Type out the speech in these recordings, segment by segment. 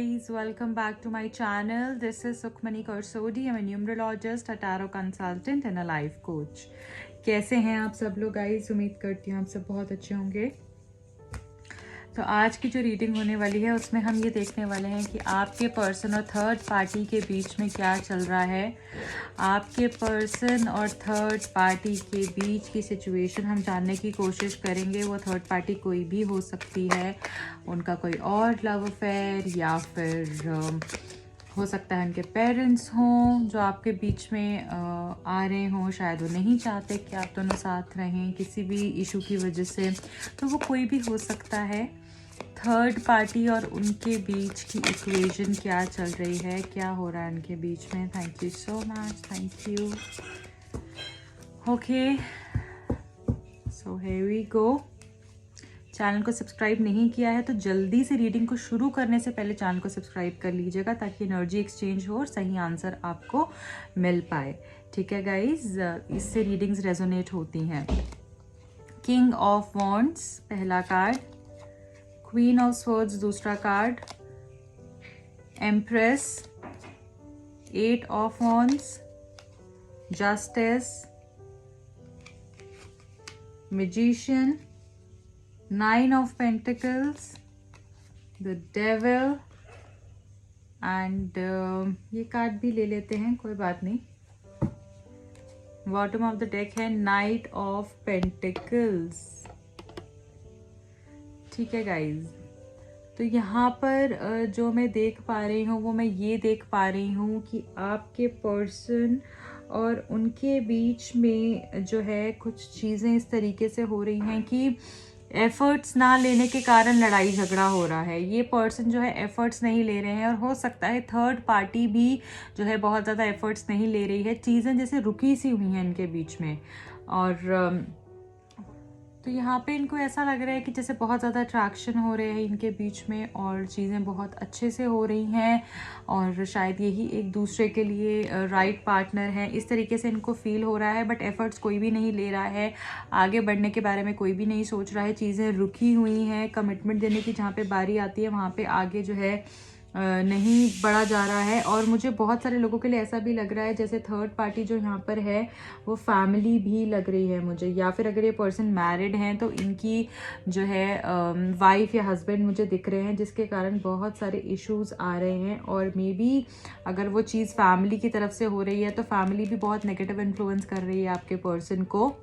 guys, welcome back to my channel. This is Sukhmani Karsodi. I'm a numerologist, a tarot consultant and a life coach. कैसे हैं आप सब लोग guys? उम्मीद करती हूँ आप सब बहुत अच्छे होंगे। तो आज की जो रीडिंग होने वाली है उसमें हम ये देखने वाले हैं कि आपके पर्सन और थर्ड पार्टी के बीच में क्या चल रहा है। आपके पर्सन और थर्ड पार्टी के बीच की सिचुएशन हम जानने की कोशिश करेंगे। वो थर्ड पार्टी कोई भी हो सकती है, उनका कोई और लव अफेयर या फिर हो सकता है उनके पेरेंट्स हों जो आपके बीच में आ रहे हों। शायद वो नहीं चाहते कि आप दोनों साथ रहें किसी भी इशू की वजह से, तो वो कोई भी हो सकता है। थर्ड पार्टी और उनके बीच की इक्वेशन क्या चल रही है, क्या हो रहा है उनके बीच में। Thank you so much, thank you. Okay, so here we go. Channel को सब्सक्राइब नहीं किया है तो जल्दी से रीडिंग को शुरू करने से पहले चैनल को सब्सक्राइब कर लीजिएगा ताकि एनर्जी एक्सचेंज हो और सही आंसर आपको मिल पाए। ठीक है गाइज, इससे रीडिंग्स रेजोनेट होती हैं। किंग ऑफ वॉन्ड्स पहला कार्ड, क्वीन ऑफ स्वॉर्ड्स दूसरा card, empress, eight of wands, justice, magician, nine of pentacles, the devil and ये कार्ड भी ले लेते हैं, कोई बात नहीं। बॉटम ऑफ द डेक है नाइट ऑफ पेंटिकल्स। ठीक है गाइज, तो यहाँ पर जो मैं देख पा रही हूँ वो मैं ये देख पा रही हूँ कि आपके पर्सन और उनके बीच में जो है कुछ चीज़ें इस तरीके से हो रही हैं कि एफर्ट्स ना लेने के कारण लड़ाई झगड़ा हो रहा है। ये पर्सन जो है एफर्ट्स नहीं ले रहे हैं और हो सकता है थर्ड पार्टी भी जो है बहुत ज़्यादा एफर्ट्स नहीं ले रही है। चीज़ें जैसे रुकी सी हुई हैं इनके बीच में, और तो यहाँ पे इनको ऐसा लग रहा है कि जैसे बहुत ज़्यादा अट्रैक्शन हो रहे हैं इनके बीच में और चीज़ें बहुत अच्छे से हो रही हैं और शायद यही एक दूसरे के लिए राइट पार्टनर है, इस तरीके से इनको फील हो रहा है। बट एफर्ट्स कोई भी नहीं ले रहा है, आगे बढ़ने के बारे में कोई भी नहीं सोच रहा है। चीज़ें रुकी हुई हैं, कमिटमेंट देने की जहाँ पे बारी आती है वहाँ पे आगे जो है नहीं बढ़ा जा रहा है। और मुझे बहुत सारे लोगों के लिए ऐसा भी लग रहा है जैसे थर्ड पार्टी जो यहाँ पर है वो फैमिली भी लग रही है मुझे, या फिर अगर ये पर्सन मैरिड हैं तो इनकी जो है वाइफ या हस्बैंड मुझे दिख रहे हैं, जिसके कारण बहुत सारे इश्यूज आ रहे हैं। और मे बी अगर वो चीज़ फैमिली की तरफ से हो रही है तो फैमिली भी बहुत नेगेटिव इन्फ्लुएंस कर रही है आपके पर्सन को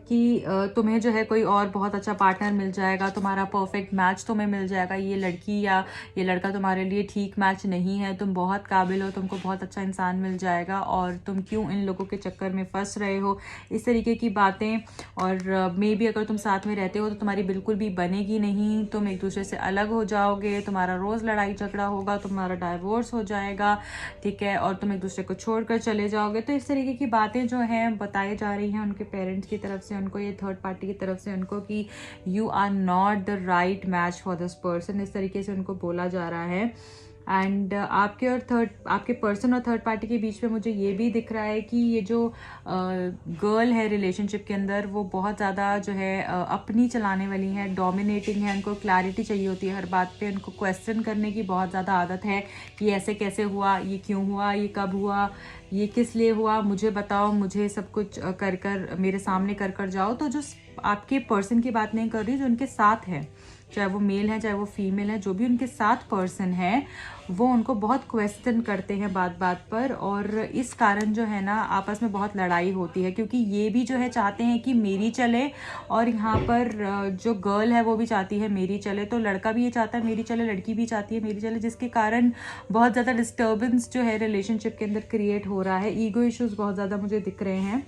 कि तुम्हें जो है कोई और बहुत अच्छा पार्टनर मिल जाएगा, तुम्हारा परफेक्ट मैच तुम्हें मिल जाएगा, ये लड़की या ये लड़का तुम्हारे लिए ठीक मैच नहीं है, तुम बहुत काबिल हो, तुमको बहुत अच्छा इंसान मिल जाएगा और तुम क्यों इन लोगों के चक्कर में फंस रहे हो, इस तरीके की बातें। और मे बी अगर तुम साथ में रहते हो तो तुम्हारी बिल्कुल भी बनेगी नहीं, तुम एक दूसरे से अलग हो जाओगे, तुम्हारा रोज़ लड़ाई झगड़ा होगा, तुम्हारा डाइवोर्स हो जाएगा, ठीक है, और तुम एक दूसरे को छोड़कर चले जाओगे। तो इस तरीके की बातें जो हैं बताई जा रही हैं उनके पेरेंट्स की तरफ से उनको, ये थर्ड पार्टी की तरफ से उनको, कि you are not the right match for this person, इस तरीके से उनको बोला जा रहा है। एंड आपके पर्सन और थर्ड पार्टी के बीच में मुझे ये भी दिख रहा है कि ये जो गर्ल है रिलेशनशिप के अंदर वो बहुत ज़्यादा जो है अपनी चलाने वाली है, डोमिनेटिंग है, उनको क्लैरिटी चाहिए होती है हर बात पे, उनको क्वेश्चन करने की बहुत ज़्यादा आदत है कि ऐसे कैसे हुआ, ये क्यों हुआ, ये कब हुआ, ये किस लिए हुआ, मुझे बताओ, मुझे सब कुछ कर मेरे सामने कर जाओ। तो जो आपके पर्सन की बात नहीं कर रही, जो उनके साथ है, चाहे वो मेल है चाहे वो फीमेल है, जो भी उनके साथ पर्सन है वो उनको बहुत क्वेश्चन करते हैं बात बात पर, और इस कारण जो है ना आपस में बहुत लड़ाई होती है, क्योंकि ये भी जो है चाहते हैं कि मेरी चले और यहाँ पर जो गर्ल है वो भी चाहती है मेरी चले, तो लड़का भी ये चाहता है मेरी चले, लड़की भी चाहती है मेरी चले, जिसके कारण बहुत ज़्यादा डिस्टर्बेंस जो है रिलेशनशिप के अंदर क्रिएट हो रहा है। ईगो इश्यूज बहुत ज़्यादा मुझे दिख रहे हैं।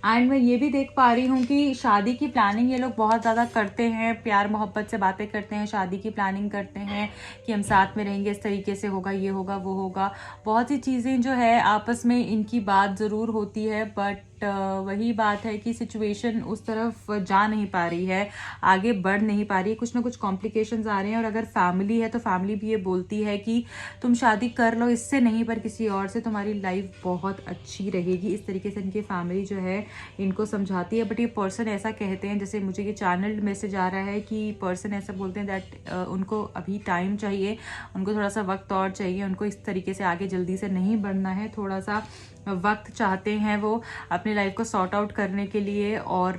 एंड मैं ये भी देख पा रही हूँ कि शादी की प्लानिंग ये लोग बहुत ज़्यादा करते हैं, प्यार मोहब्बत से बातें करते हैं, शादी की प्लानिंग करते हैं कि हम साथ में रहेंगे, इस तरीके से होगा, ये होगा, वो होगा, बहुत सी चीज़ें जो है आपस में इनकी बात ज़रूर होती है, बट वही बात है कि सिचुएशन उस तरफ जा नहीं पा रही है, आगे बढ़ नहीं पा रही है, कुछ ना कुछ कॉम्प्लिकेशंस आ रहे हैं। और अगर फैमिली है तो फैमिली भी ये बोलती है कि तुम शादी कर लो, इससे नहीं पर किसी और से, तुम्हारी लाइफ बहुत अच्छी रहेगी। इस तरीके से इनकी फैमिली जो है इनको समझाती है। बट ये पर्सन ऐसा कहते हैं, जैसे मुझे ये चैनल मैसेज आ रहा है कि पर्सन ऐसा बोलते हैं दैट उनको अभी टाइम चाहिए, उनको थोड़ा सा वक्त और चाहिए, उनको इस तरीके से आगे जल्दी से नहीं बढ़ना है, थोड़ा सा वक्त चाहते हैं वो अपनी लाइफ को सॉर्ट आउट करने के लिए और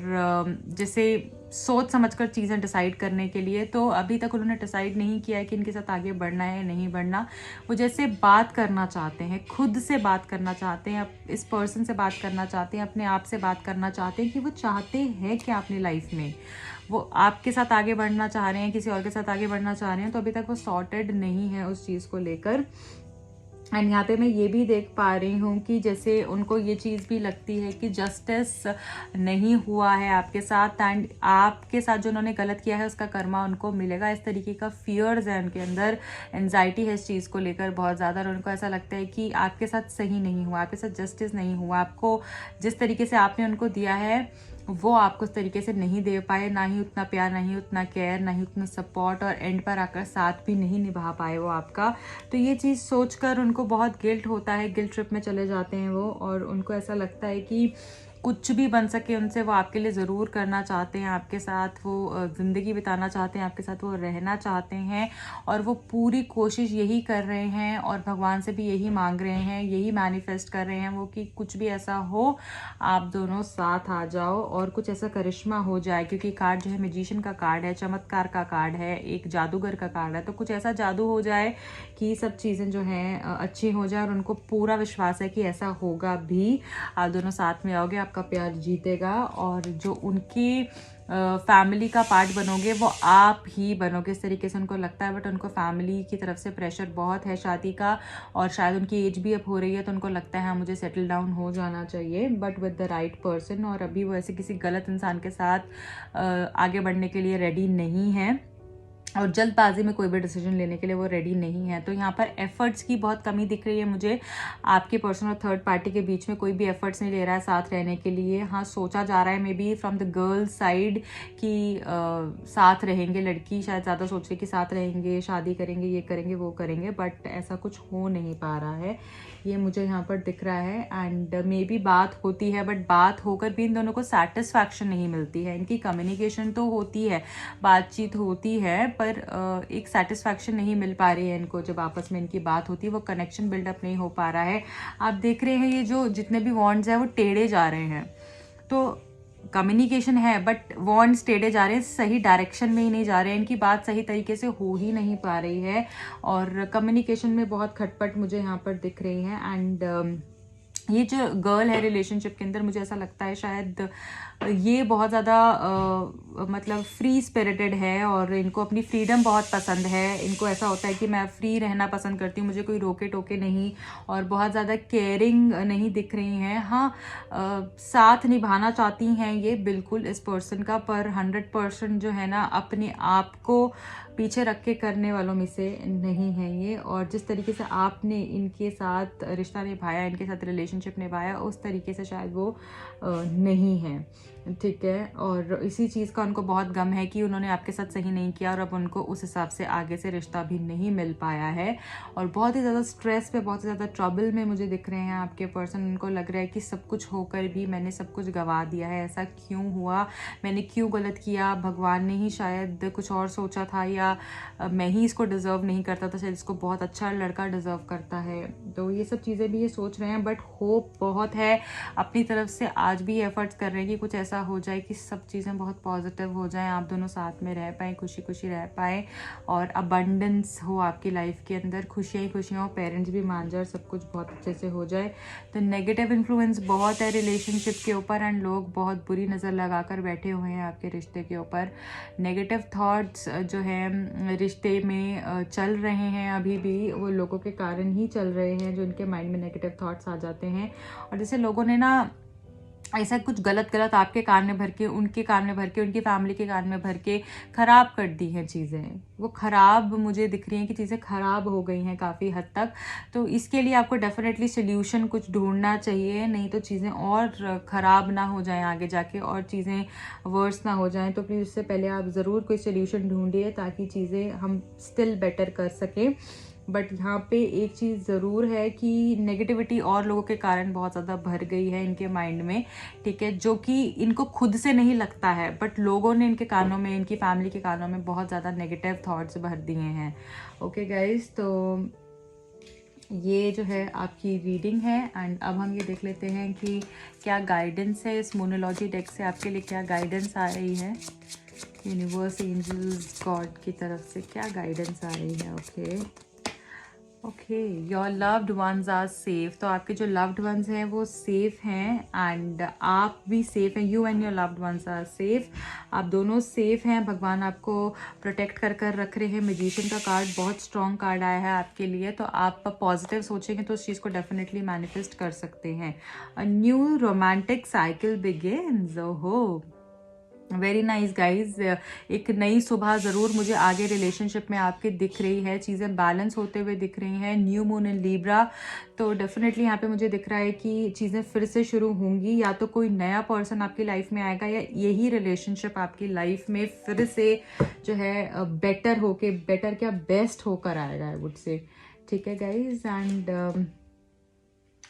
जैसे सोच समझकर चीज़ें डिसाइड करने के लिए। तो अभी तक उन्होंने डिसाइड नहीं किया है कि इनके साथ आगे बढ़ना है या नहीं बढ़ना। वो जैसे बात करना चाहते हैं, खुद से बात करना चाहते हैं, इस पर्सन से बात करना चाहते हैं, अपने आप से बात करना चाहते हैं कि वो चाहते हैं क्या अपनी लाइफ में। वो आपके साथ आगे बढ़ना चाह रहे हैं, किसी और के साथ आगे बढ़ना चाह रहे हैं, तो अभी तक वो सॉर्टेड नहीं है उस चीज़ को लेकर। एंड यहाँ पे मैं ये भी देख पा रही हूँ कि जैसे उनको ये चीज़ भी लगती है कि जस्टिस नहीं हुआ है आपके साथ, एंड आपके साथ जो उन्होंने गलत किया है उसका कर्मा उनको मिलेगा। इस तरीके का फियर्स है उनके अंदर, एंजाइटी है इस चीज़ को लेकर बहुत ज़्यादा। और उनको ऐसा लगता है कि आपके साथ सही नहीं हुआ, आपके साथ जस्टिस नहीं हुआ, आपको जिस तरीके से आपने उनको दिया है वो आपको उस तरीके से नहीं दे पाए, ना ही उतना प्यार, ना ही उतना केयर, ना ही उतना सपोर्ट, और एंड पर आकर साथ भी नहीं निभा पाए वो आपका। तो ये चीज़ सोचकर उनको बहुत गिल्ट होता है, गिल्ट ट्रिप में चले जाते हैं वो, और उनको ऐसा लगता है कि कुछ भी बन सके उनसे वो आपके लिए ज़रूर करना चाहते हैं, आपके साथ वो ज़िंदगी बिताना चाहते हैं, आपके साथ वो रहना चाहते हैं, और वो पूरी कोशिश यही कर रहे हैं और भगवान से भी यही मांग रहे हैं, यही मैनिफेस्ट कर रहे हैं वो कि कुछ भी ऐसा हो, आप दोनों साथ आ जाओ और कुछ ऐसा करिश्मा हो जाए। क्योंकि कार्ड जो है मैजिशियन का कार्ड है, चमत्कार का कार्ड है, एक जादूगर का कार्ड है। तो कुछ ऐसा जादू हो जाए कि सब चीज़ें जो हैं अच्छी हो जाए, और उनको पूरा विश्वास है कि ऐसा होगा भी। आप दोनों साथ में आओगे, आपका प्यार जीतेगा, और जो उनकी फैमिली का पार्ट बनोगे वो आप ही बनोगे, इस तरीके से उनको लगता है। बट उनको फैमिली की तरफ से प्रेशर बहुत है शादी का, और शायद उनकी एज भी अब हो रही है, तो उनको लगता है हाँ मुझे सेटल डाउन हो जाना चाहिए, but with the right person. और अभी वो ऐसे किसी गलत इंसान के साथ आगे बढ़ने के लिए रेडी नहीं है, और जल्दबाजी में कोई भी डिसीजन लेने के लिए वो रेडी नहीं है। तो यहाँ पर एफर्ट्स की बहुत कमी दिख रही है मुझे। आपके पर्सन और थर्ड पार्टी के बीच में कोई भी एफर्ट्स नहीं ले रहा है साथ रहने के लिए। हाँ, सोचा जा रहा है may be from the girl side कि साथ रहेंगे, लड़की शायद ज़्यादा सोच रही कि साथ रहेंगे, शादी करेंगे, ये करेंगे, वो करेंगे, बट ऐसा कुछ हो नहीं पा रहा है, ये मुझे यहाँ पर दिख रहा है। एंड मे बी बात होती है, बट बात होकर भी इन दोनों को सेटिस्फैक्शन नहीं मिलती है। इनकी कम्युनिकेशन तो होती है, बातचीत होती है, पर एक सेटिस्फैक्शन नहीं मिल पा रही है इनको। जब आपस में इनकी बात होती है वो कनेक्शन बिल्डअप नहीं हो पा रहा है। आप देख रहे हैं ये जो जितने भी वॉन्ड्स हैं वो टेढ़े जा रहे हैं। तो कम्युनिकेशन है बट वॉन्ड्स टेढ़े जा रहे हैं, सही डायरेक्शन में ही नहीं जा रहे हैं, इनकी बात सही तरीके से हो ही नहीं पा रही है, और कम्युनिकेशन में बहुत खटपट मुझे यहाँ पर दिख रही है। एंड ये जो गर्ल है रिलेशनशिप के अंदर, मुझे ऐसा लगता है शायद ये बहुत ज़्यादा मतलब फ्री स्पिरिटेड है, और इनको अपनी फ्रीडम बहुत पसंद है। इनको ऐसा होता है कि मैं फ्री रहना पसंद करती हूँ, मुझे कोई रोके टोके नहीं, और बहुत ज़्यादा केयरिंग नहीं दिख रही हैं। हाँ, साथ निभाना चाहती हैं ये बिल्कुल इस पर्सन का, पर 100% जो है ना अपने आप को पीछे रख के करने वालों में से नहीं है ये। और जिस तरीके से आपने इनके साथ रिश्ता निभाया, इनके साथ रिलेशनशिप निभाया, उस तरीके से शायद वो नहीं है, ठीक है। और इसी चीज़ का उनको बहुत गम है कि उन्होंने आपके साथ सही नहीं किया, और अब उनको उस हिसाब से आगे से रिश्ता भी नहीं मिल पाया है, और बहुत ही ज़्यादा स्ट्रेस पे, बहुत ही ज़्यादा ट्रबल में मुझे दिख रहे हैं आपके पर्सन। उनको लग रहा है कि सब कुछ होकर भी मैंने सब कुछ गंवा दिया है, ऐसा क्यों हुआ, मैंने क्यों गलत किया, भगवान ने ही शायद कुछ और सोचा था, या मैं ही इसको डिज़र्व नहीं करता था, शायद इसको बहुत अच्छा लड़का डिज़र्व करता है। तो ये सब चीज़ें भी ये सोच रहे हैं, बट होप बहुत है, अपनी तरफ से आज भी एफर्ट्स कर रहे हैं कि कुछ ऐसा हो जाए कि सब चीज़ें बहुत पॉजिटिव हो जाएं, आप दोनों साथ में रह पाएँ, खुशी खुशी रह पाएँ, और अबंडेंस हो आपकी लाइफ के अंदर, खुशियाँ ही खुशियाँ हो, पेरेंट्स भी मान जाए, सब कुछ बहुत अच्छे से हो जाए। तो नेगेटिव इन्फ्लुएंस बहुत है रिलेशनशिप के ऊपर, एंड लोग बहुत बुरी नज़र लगा कर बैठे हुए हैं आपके रिश्ते के ऊपर। नेगेटिव थॉट्स जो है रिश्ते में चल रहे हैं अभी भी, वो लोगों के कारण ही चल रहे हैं, जो इनके माइंड में नेगेटिव थॉट्स आ जाते हैं। और जैसे लोगों ने ना ऐसा कुछ गलत गलत आपके कान में भर के, उनके कान में भर के, उनकी फैमिली के कान में भर के ख़राब कर दी हैं चीज़ें। वो ख़राब मुझे दिख रही हैं कि चीज़ें ख़राब हो गई हैं काफ़ी हद तक। तो इसके लिए आपको डेफिनेटली सोल्यूशन कुछ ढूंढना चाहिए, नहीं तो चीज़ें और ख़राब ना हो जाएं आगे जाके, और चीज़ें वर्स ना हो जाएं। तो प्लीज़ उससे पहले आप ज़रूर कोई सोल्यूशन ढूंढिए ताकि चीज़ें हम स्टिल बेटर कर सकें। बट यहाँ पे एक चीज़ ज़रूर है कि नेगेटिविटी और लोगों के कारण बहुत ज़्यादा भर गई है इनके माइंड में, ठीक है, जो कि इनको खुद से नहीं लगता है, बट लोगों ने इनके कानों में, इनकी फैमिली के कानों में बहुत ज़्यादा नेगेटिव थॉट्स भर दिए हैं। ओके गाइज, तो ये जो है आपकी रीडिंग है। एंड अब हम ये देख लेते हैं कि क्या गाइडेंस है इस मोनोलॉजी डेक से, आपके लिए क्या गाइडेंस आ रही है यूनिवर्स, एंजल्स, गॉड की तरफ से क्या गाइडेंस आ रही है। Okay, your loved ones are safe. तो आपके जो लव्ड वंस हैं वो सेफ हैं, एंड आप भी सेफ हैं। You and your loved ones are safe. आप दोनों सेफ हैं। भगवान आपको प्रोटेक्ट कर कर रख रहे हैं। मैजिशियन का कार्ड बहुत स्ट्रॉन्ग कार्ड आया है आपके लिए, तो आप पॉजिटिव सोचेंगे तो उस चीज़ को डेफिनेटली मैनिफेस्ट कर सकते हैं। A new romantic cycle begins. ओहो, वेरी नाइस गाइज। एक नई सुबह ज़रूर मुझे आगे रिलेशनशिप में आपके दिख रही है। चीज़ें बैलेंस होते हुए दिख रही हैं। न्यू मून इन लिब्रा, तो डेफिनेटली यहाँ पे मुझे दिख रहा है कि चीज़ें फिर से शुरू होंगी। या तो कोई नया पर्सन आपकी लाइफ में आएगा, या यही रिलेशनशिप आपकी लाइफ में फिर से जो है बेटर होके, बेटर क्या, बेस्ट होकर आएगा, आई वुड से। ठीक है गाइज, एंड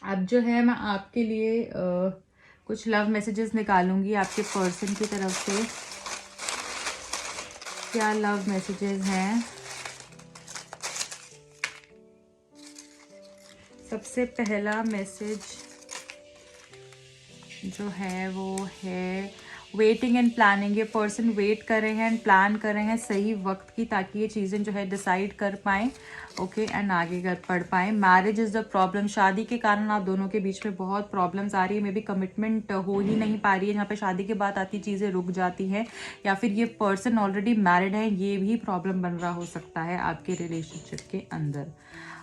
अब जो है मैं आपके लिए कुछ लव मैसेजेस निकालूंगी आपके पर्सन की तरफ से। क्या लव मैसेजेस हैं। सबसे पहला मैसेज जो है वो है वेटिंग एंड प्लानिंग। ये पर्सन वेट कर रहे हैं एंड प्लान कर रहे हैं सही वक्त की, ताकि ये चीज़ें जो है डिसाइड कर पाएँ, ओके, एंड आगे बढ़ पाएँ। Marriage is the problem. शादी के कारण आप दोनों के बीच में बहुत प्रॉब्लम्स आ रही है। मे बी कमिटमेंट हो ही नहीं पा रही है। जहाँ पे शादी के बाद आती चीज़ें रुक जाती हैं, या फिर ये पर्सन ऑलरेडी मैरिड है, ये भी प्रॉब्लम बन रहा हो सकता है आपके रिलेशनशिप के अंदर।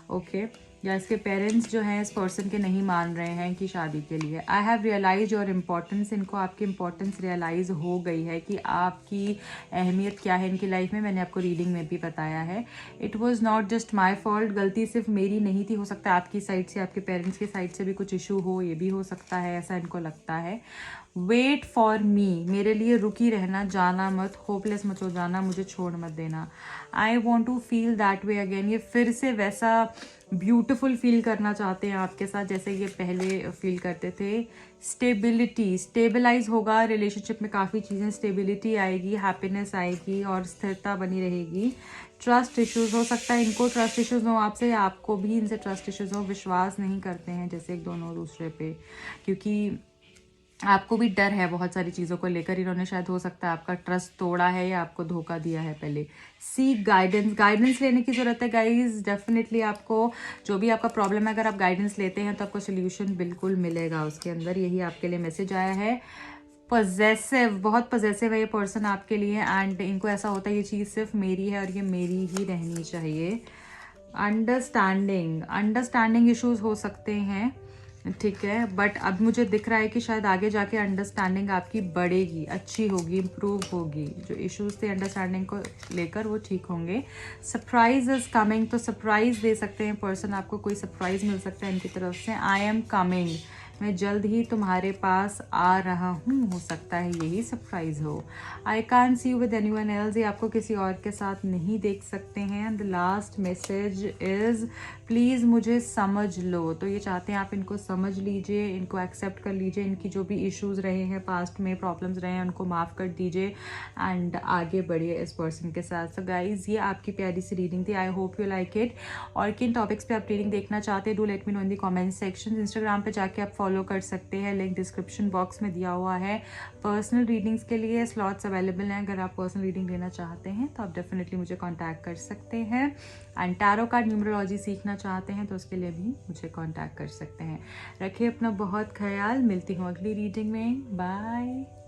ओके, या इसके पेरेंट्स जो हैं इस पर्सन के नहीं मान रहे हैं कि शादी के लिए। I have realise your importance. इनको आपकी इम्पोर्टेंस रियलाइज हो गई है कि आपकी अहमियत क्या है इनकी लाइफ में। मैंने आपको रीडिंग में भी बताया है। It was not just my fault. गलती सिर्फ मेरी नहीं थी। हो सकता है आपकी साइड से, आपके पेरेंट्स की साइड से भी कुछ इशू हो, ये भी हो सकता है, ऐसा इनको लगता है। वेट फॉर मी, मेरे लिए रुकी रहना, जाना मत, होपलेस मत हो जाना, मुझे छोड़ मत देना। I want to feel that way again. ये फिर से वैसा ब्यूटिफुल फील करना चाहते हैं आपके साथ जैसे ये पहले फील करते थे। स्टेबिलिटी, स्टेबलाइज होगा रिलेशनशिप में, काफ़ी चीज़ें, स्टेबिलिटी आएगी, हैप्पीनेस आएगी और स्थिरता बनी रहेगी। ट्रस्ट इश्यूज, हो सकता है इनको ट्रस्ट इश्यूज हो आपसे, या आपको भी इनसे ट्रस्ट इश्यूज हो। विश्वास नहीं करते हैं जैसे एक दोनों दूसरे पे, क्योंकि आपको भी डर है बहुत सारी चीज़ों को लेकर। इन्होंने शायद, हो सकता है, आपका ट्रस्ट तोड़ा है या आपको धोखा दिया है पहले। सीक गाइडेंस, गाइडेंस लेने की ज़रूरत है गाइज। डेफिनेटली आपको जो भी आपका प्रॉब्लम है, अगर आप गाइडेंस लेते हैं तो आपको सोल्यूशन बिल्कुल मिलेगा उसके अंदर। यही आपके लिए मैसेज आया है। पजेसिव, बहुत पजेसिव है ये पर्सन आपके लिए, एंड इनको ऐसा होता है ये चीज़ सिर्फ मेरी है और ये मेरी ही रहनी चाहिए। अंडरस्टैंडिंग, अंडरस्टैंडिंग इश्यूज हो सकते हैं, ठीक है, बट अब मुझे दिख रहा है कि शायद आगे जाके अंडरस्टैंडिंग आपकी बढ़ेगी, अच्छी होगी, इम्प्रूव होगी। जो इश्यूज थे अंडरस्टैंडिंग को लेकर वो ठीक होंगे। सरप्राइज इज कमिंग, तो सरप्राइज दे सकते हैं पर्सन आपको, कोई सरप्राइज मिल सकता है इनकी तरफ से। आई एम कमिंग, मैं जल्द ही तुम्हारे पास आ रहा हूँ, हो सकता है यही सरप्राइज हो। I can't see you with anyone else, ये आपको किसी और के साथ नहीं देख सकते हैं। The last message is please मुझे समझ लो। तो ये चाहते हैं आप इनको समझ लीजिए, इनको एक्सेप्ट कर लीजिए, इनकी जो भी इश्यूज रहे हैं, पास्ट में प्रॉब्लम्स रहे हैं, उनको माफ़ कर दीजिए एंड आगे बढ़िए इस पर्सन के साथ। सो गाइज, ये आपकी प्यारी सी रीडिंग थी। I hope you like it. और किन टॉपिक्स पे आप रीडिंग देखना चाहते हैं, do let me know in the comment section. Instagram पे जाके आप फॉलो कर सकते हैं, लिंक डिस्क्रिप्शन बॉक्स में दिया हुआ है। पर्सनल रीडिंग्स के लिए स्लॉट्स अवेलेबल हैं। अगर आप पर्सनल रीडिंग लेना चाहते हैं तो आप डेफिनेटली मुझे कॉन्टैक्ट कर सकते हैं। एंड टैरो कार्ड न्यूमरोलॉजी सीखना चाहते हैं तो उसके लिए भी मुझे कांटेक्ट कर सकते हैं। रखिए अपना बहुत ख्याल, मिलती हूँ अगली रीडिंग में। बाय।